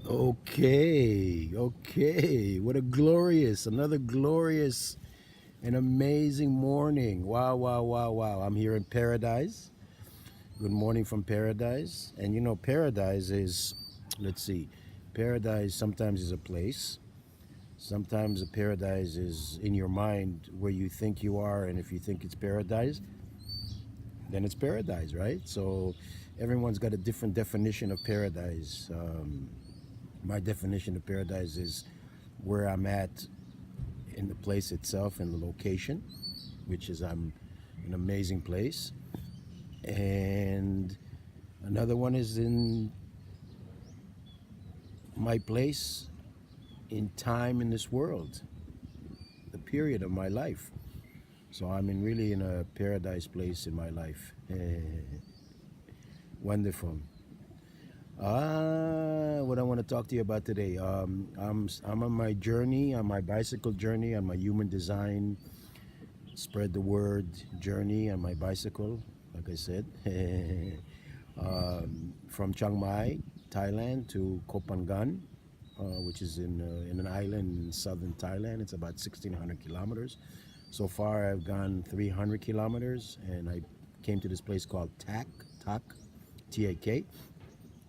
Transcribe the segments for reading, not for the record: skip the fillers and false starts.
Okay, okay. What a another glorious and amazing morning. Wow, wow, wow, wow. I'm here in paradise. Good morning from paradise. And paradise is, let's see, paradise sometimes is a place. Sometimes a paradise is in your mind where you think you are. And if you think it's paradise, then it's paradise, right? So everyone's got a different definition of paradise. My definition of paradise is where I'm at in the place itself and the location, which is I'm an amazing place. And another one is in my place in time in this world, the period of my life. So I'm really in a paradise place in my life. Wonderful. What I want to talk to you about today. I'm on my journey, on my bicycle journey, on my human design, spread the word journey on my bicycle. Like I said, from Chiang Mai, Thailand, to Koh Phangan, which is in an island in southern Thailand. It's about 1,600 kilometers. So far, I've gone 300 kilometers, and I came to this place called Tak, T-A-K,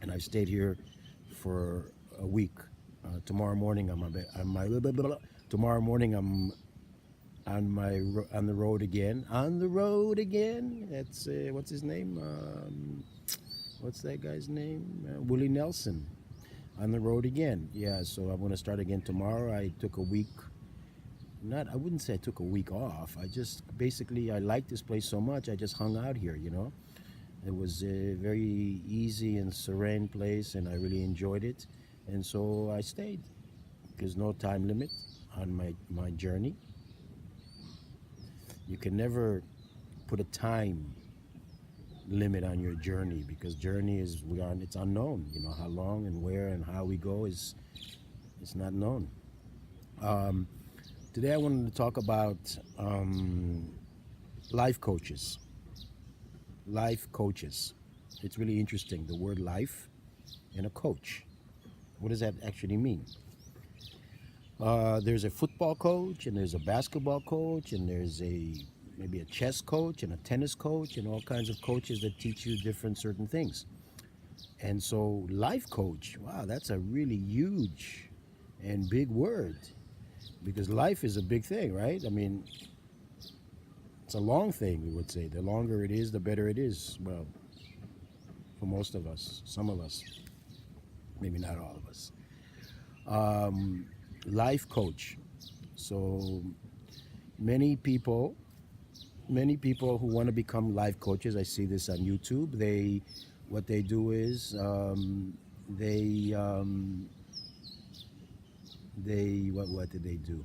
and I've stayed here for a week. Tomorrow morning, tomorrow morning I'm on the road again. On the road again. That's what's his name? What's that guy's name? Willie Nelson. On the road again. Yeah. So I'm gonna start again tomorrow. I took a week. Not. I wouldn't say I took a week off. I just basically I liked this place so much. I just hung out here. It was a very easy and serene place, and I really enjoyed it. And so I stayed. There's no time limit on my journey. You can never put a time limit on your journey because journey is it's unknown. How long and where and how we go is it's not known. Um, Today I wanted to talk about life coaches. Life coaches. It's really interesting. The word life and a coach. What does that actually mean? There's a football coach, and there's a basketball coach, and there's maybe a chess coach and a tennis coach, and all kinds of coaches that teach you different certain things. And so, life coach, wow, that's a really huge and big word because life is a big thing, right? I mean, it's a long thing, we would say. The longer it is, the better it is. Well, for most of us, some of us, maybe not all of us. Life coach. So many people, many people who want to become life coaches. I see this on YouTube. What they do is they what did they do?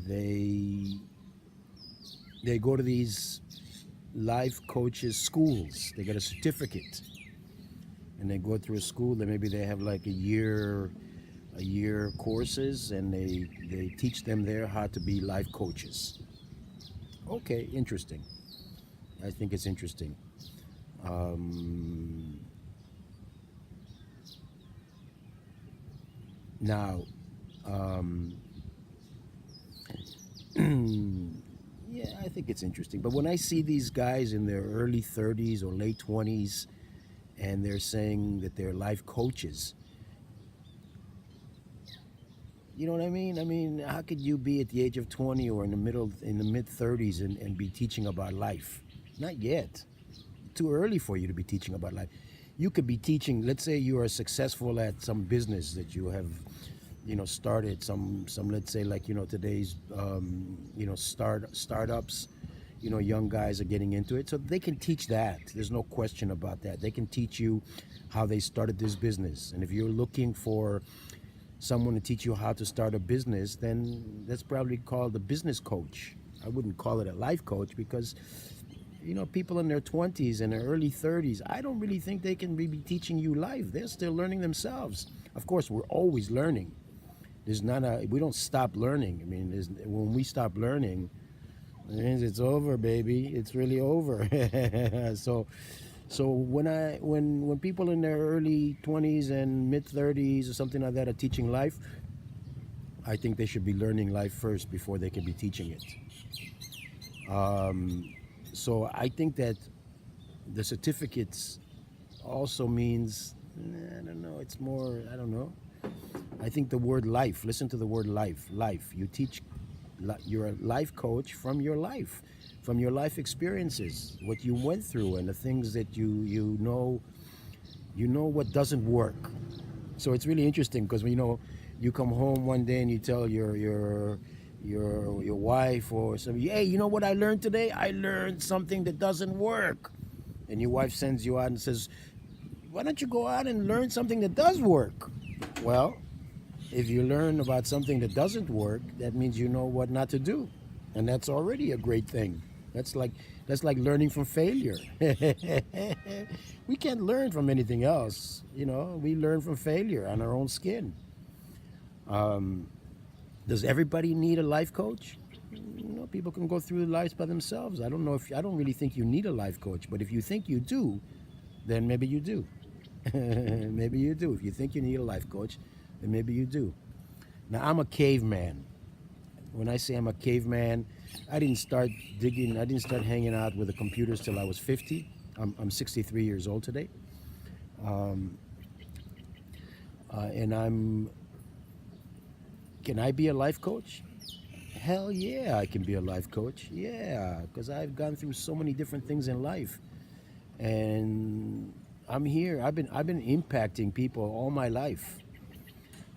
They they go to these life coaches schools. They get a certificate, and they go through a school. That maybe they have like a year courses, and they teach them there how to be life coaches. Okay, interesting. I think it's interesting. Um, Now, um, yeah, I think it's interesting. But when I see these guys in their early 30s or late 20s, and they're saying that they're life coaches, you know what I mean? I mean, how could you be at the age of 20 or in the mid 30s and be teaching about life? Not yet. Too early for you to be teaching about life. You could be teaching, let's say you are successful at some business that you have, started some let's say like, today's, startups, young guys are getting into it. So they can teach that. There's no question about that. They can teach you how they started this business. And if you're looking for someone to teach you how to start a business, then that's probably called a business coach. I wouldn't call it a life coach because people in their 20s and their early 30s, I don't really think they can be teaching you life. They're still learning themselves. Of course, we're always learning. We don't stop learning. I mean, when we stop learning, it means it's over, baby. It's really over. so So when people in their early 20s and mid 30s or something like that are teaching life, I think they should be learning life first before they can be teaching it. So I think that the certificates also means, I don't know, it's more, I don't know. I think the word life, listen to the word life, life. You teach, you're a life coach from your life experiences, what you went through and the things that you know what doesn't work. So it's really interesting because you come home one day and you tell your wife or somebody, hey, you know what I learned today? I learned something that doesn't work. And your wife sends you out and says, why don't you go out and learn something that does work? Well, if you learn about something that doesn't work, that means you know what not to do. And that's already a great thing. That's like that's like learning from failure. We can't learn from anything else. We learn from failure on our own skin. Does everybody need a life coach? People can go through lives by themselves. I don't really think you need a life coach, but if you think you do, then maybe you do. Maybe you do. If you think you need a life coach, then maybe you do. Now, I'm a caveman. When I say I'm a caveman, I didn't start digging, I didn't start hanging out with the computers till I was 50. I'm 63 years old today. And can I be a life coach? Hell yeah, I can be a life coach. Yeah, because I've gone through so many different things in life. And I'm here. I've been impacting people all my life.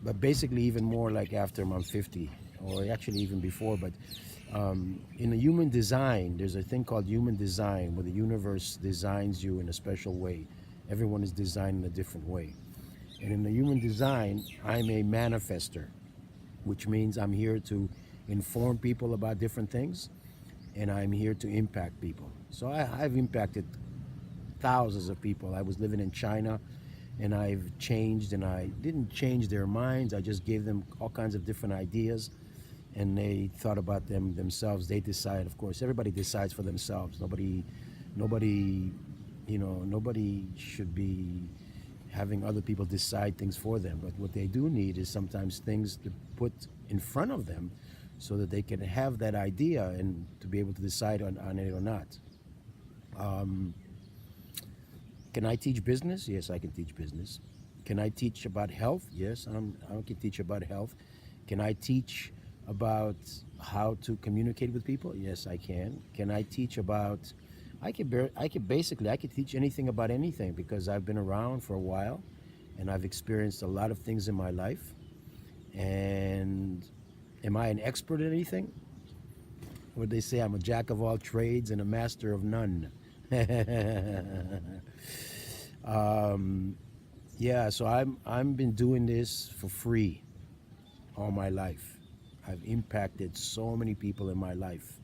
But basically even more like after I'm 50, or actually even before. But in the human design, there's a thing called human design, where the universe designs you in a special way. Everyone is designed in a different way. And in the human design, I'm a manifester, which means I'm here to inform people about different things, and I'm here to impact people. So I've impacted thousands of people. I was living in China, and I've changed, and I didn't change their minds. I just gave them all kinds of different ideas, and they thought about them themselves. They decide, of course, everybody decides for themselves. Nobody, nobody should be having other people decide things for them. But what they do need is sometimes things to put in front of them so that they can have that idea and to be able to decide on it or not. Can I teach business? Yes, I can teach business. Can I teach about health? Yes, I can teach about health. Can I teach about how to communicate with people? Yes, I can. Can I teach about? I could teach anything about anything because I've been around for a while, and I've experienced a lot of things in my life. And am I an expert at anything? Would they say I'm a jack of all trades and a master of none? Yeah, so I'm been doing this for free all my life. I've impacted so many people in my life,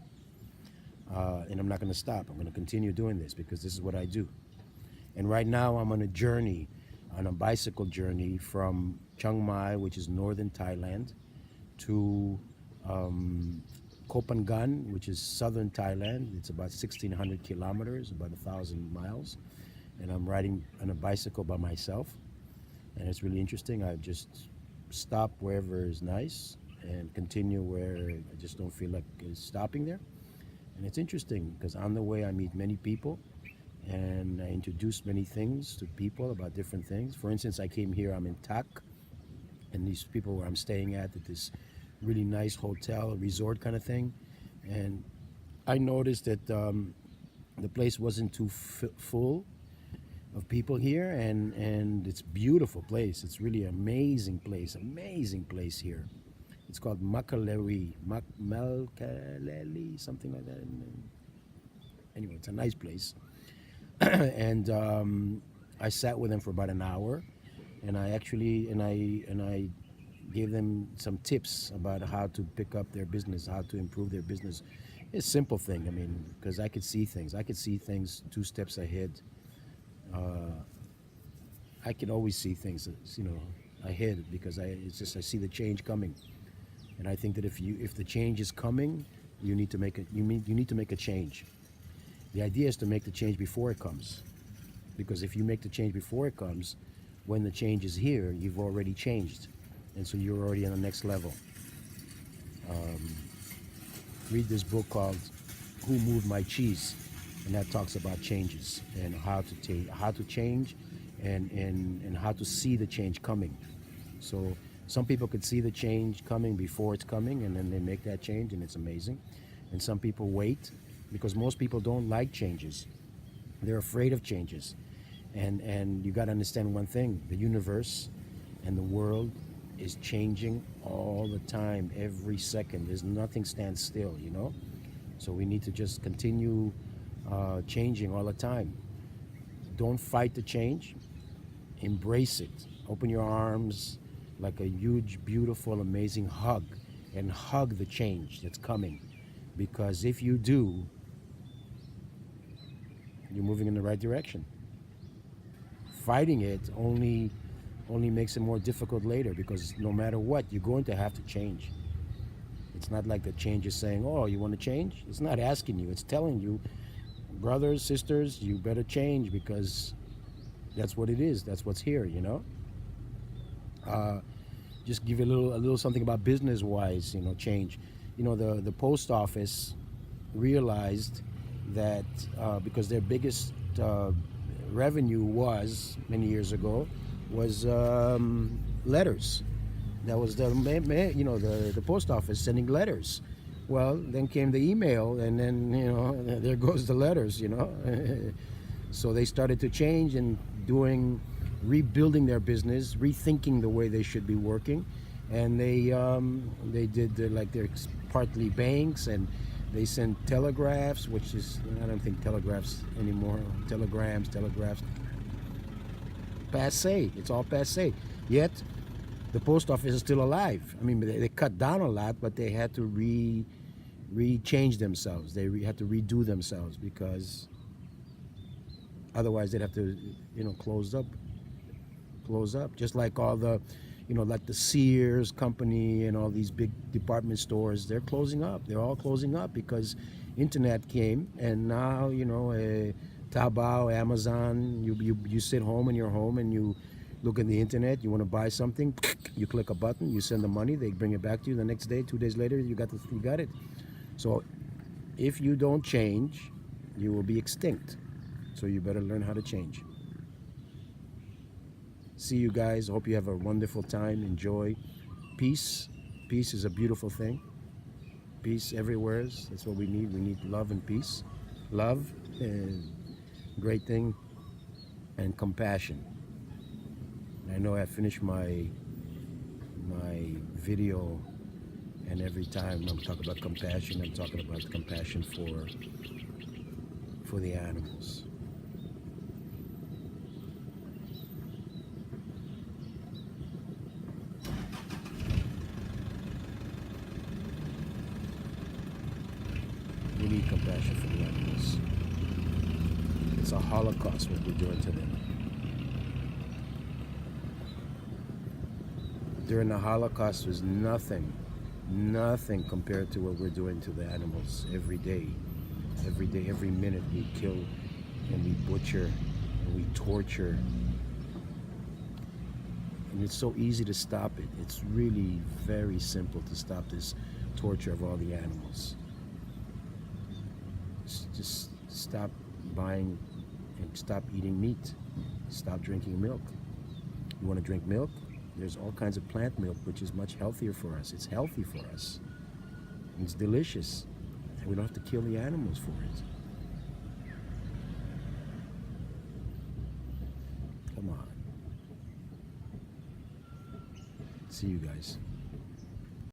and I'm not going to stop. I'm going to continue doing this because this is what I do. And right now, I'm on a journey, on a bicycle journey from Chiang Mai, which is northern Thailand, to Koh Phangan, which is southern Thailand. It's about 1,600 kilometers, about 1,000 miles. And I'm riding on a bicycle by myself. And it's really interesting. I just stop wherever is nice and continue where I just don't feel like stopping there. And it's interesting because on the way I meet many people and I introduce many things to people about different things. For instance, I came here, I'm in Tak, and these people where I'm staying at this really nice hotel, resort kind of thing. And I noticed that the place wasn't too full of people here, and it's a beautiful place. It's really an amazing place here. It's called Makaleli, something like that. And anyway, it's a nice place. And I sat with them for about an hour, and I gave them some tips about how to pick up their business, how to improve their business. It's a simple thing. I mean, because I could see things. I could see things 2 steps ahead. I can always see things, ahead because I see the change coming, and I think that if the change is coming, you need to make a change. The idea is to make the change before it comes. Because if you make the change before it comes, when the change is here, you've already changed. And so you're already on the next level. Read this book called Who Moved My Cheese? And that talks about changes and how to change and how to see the change coming. So some people could see the change coming before it's coming, and then they make that change, and it's amazing. And some people wait, because most people don't like changes. They're afraid of changes. And you got to understand one thing: the universe and the world is changing all the time, every second. There's nothing stands still, you know. So we need to just continue changing all the time. Don't fight the change. Embrace it. Open your arms like a huge, beautiful, amazing hug, and hug the change that's coming. Because if you do, you're moving in the right direction. Fighting it only makes it more difficult later, because no matter what, you're going to have to change. It's not like the change is saying, oh, you want to change? It's not asking you. It's telling you, brothers, sisters, you better change, because that's what it is. That's what's here, you know? Just give you a little something about business-wise, you know, change. You know, the post office realized that because their biggest revenue was, many years ago, was letters. That was the post office sending letters. Well, then came the email, and then, you know, there goes the letters, you know. So they started to change and rebuilding their business, rethinking the way they should be working, and they did like they're partly banks, and they send telegraphs, which is, I don't think telegraphs anymore, telegrams, passe. It's all passe. Yet the post office is still alive. I mean, they cut down a lot, but they had to change themselves. They had to redo themselves, because otherwise they'd have to, you know, close up. Just like all the, you know, like the Sears company and all these big department stores, they're closing up. They're all closing up because internet came, and now, you know, Taobao, Amazon, you sit home in your home and you look at the internet. You want to buy something, you click a button, you send the money, they bring it back to you the next day. 2 days later, you got it. So if you don't change, you will be extinct. So you better learn how to change. See you guys. Hope you have a wonderful time. Enjoy. Peace. Peace is a beautiful thing. Peace everywhere. That's what we need. We need love and peace. Love, great thing, and compassion. I know I finish my video, and every time I'm talking about compassion, I'm talking about compassion for the animals. We need compassion for the animals. It's a holocaust what we're doing to them. During the Holocaust was nothing compared to what we're doing to the animals every day. Every day, every minute, we kill and we butcher and we torture. And it's so easy to stop it. It's really very simple to stop this torture of all the animals. Just stop buying and stop eating meat. Stop drinking milk. You want to drink milk? There's all kinds of plant milk, which is much healthier for us. It's healthy for us. It's delicious. And we don't have to kill the animals for it. Come on. See you guys.